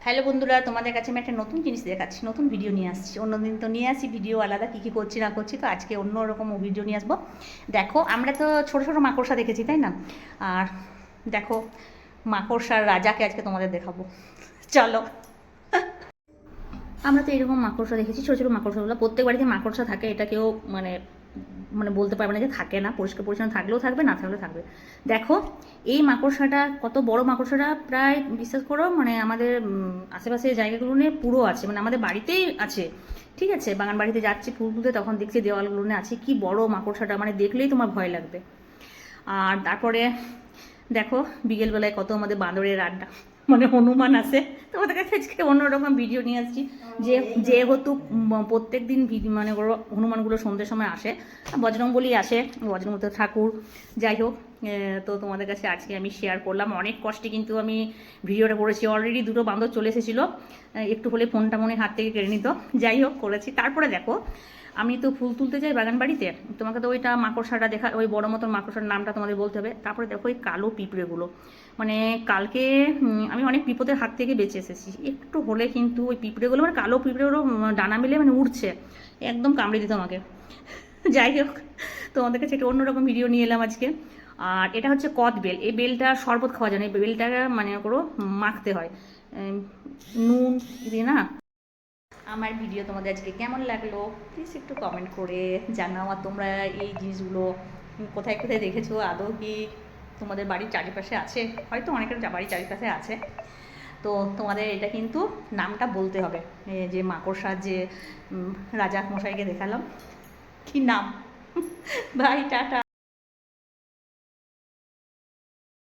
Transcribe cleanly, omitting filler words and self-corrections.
Hello বন্ধুরা, তোমাদের কাছে আমি একটা নতুন জিনিস দেখাচ্ছি, নতুন ভিডিও নিয়ে আসছি। অন্যদিন তো নিয়ে আসি ভিডিও আলাদা, কী কী করছি না করছি, তো আজকে অন্য রকম ভিডিও নিয়ে আসবো। দেখো, আমরা তো ছোটো ছোটো মাকড়সা দেখেছি, তাই না? আর দেখো, মাকড়সার রাজাকে আজকে তোমাদের দেখাবো। চলো। আমরা তো এরকম মাকড়সা দেখেছি, ছোটো ছোটো মাকড়সাগুলো। প্রত্যেক বাড়িতে মাকড়সা থাকে, এটা কেউ মানে মানে বলতে পারবে না যে থাকে না। পরিষ্কার পরিচ্ছন্ন থাকলেও থাকবে, না থাকলেও থাকবে। দেখো, এই মাকড়সাটা কত বড় মাকড়সাটা, প্রায় বিশ্বাস করো মানে আমাদের আশেপাশে জায়গাগুলো নিয়ে পুরো আছে, মানে আমাদের বাড়িতেই আছে। ঠিক আছে, বাগান বাড়িতে যাচ্ছি ফুল তুলতে, তখন দেখছি দেওয়ালগুলো নিয়ে আছে। কি বড় মাকড়সাটা, মানে দেখলেই তোমার ভয় লাগবে। আর তারপরে দেখো, বিকেলবেলায় কত আমাদের বাঁদরের আড্ডা, মানে হনুমান আসে। তোমাদের কাছে আজকে অন্যরকম ভিডিও নিয়ে আসছি। যেহেতু প্রত্যেক দিন মানে হনুমানগুলো সন্ধ্যের সময় আসে, বজরংবলী আসে, বজরংবলী ঠাকুর, যাই হোক। তো তোমাদের কাছে আজকে আমি শেয়ার করলাম। অনেক কষ্টে কিন্তু আমি ভিডিওটা করেছি। অলরেডি দুটো বাঁদর চলে এসেছিলো, একটু হলে ফোনটা মনে হাত থেকে কেড়ে নিত। যাই হোক, করেছি। তারপরে দেখো, আমি তো ফুল তুলতে যাই বাগান বাড়িতে, তোমাকে তো ওইটা মাকড়সাটা দেখা, ওই বড় মতন মাকড়সার নামটা তোমাদের বলতে হবে। তারপরে দেখো এই কালো পিঁপড়েগুলো, মানে কালকে আমি অনেক বিপদের হাত থেকে বেঁচে এসেছি। একটু হলে কিন্তু ওই পিঁপড়েগুলো, মানে কালো পিঁপড়েগুলো ডানা মেলে মানে উঠছে, একদম কামড়ে দিত আমাকে। যাই হোক, তোমাদের কাছে একটা অন্যরকম ভিডিও নিয়ে এলাম আজকে। আর এটা হচ্ছে কদ বেল। এই বেলটা শরবত খাওয়া যায় না, এই বেলটা মানে করো মাখতে হয় নুন দিয়ে না। আমার ভিডিও তোমাদের আজকে কেমন লাগলো প্লিজ একটু কমেন্ট করে জানাও। আর তোমরা এই জিনিসগুলো কোথায় কোথায় দেখেছো, আদৌ কি তোমাদের বাড়ির চারিপাশে আছে? হয়তো অনেকের বাড়ির চারিপাশে আছে। তো তোমাদের এটা কিন্তু নামটা বলতে হবে। যে মাকড়সার যে রাজা মশাইকে দেখালাম, কি নাম? Bye, tata.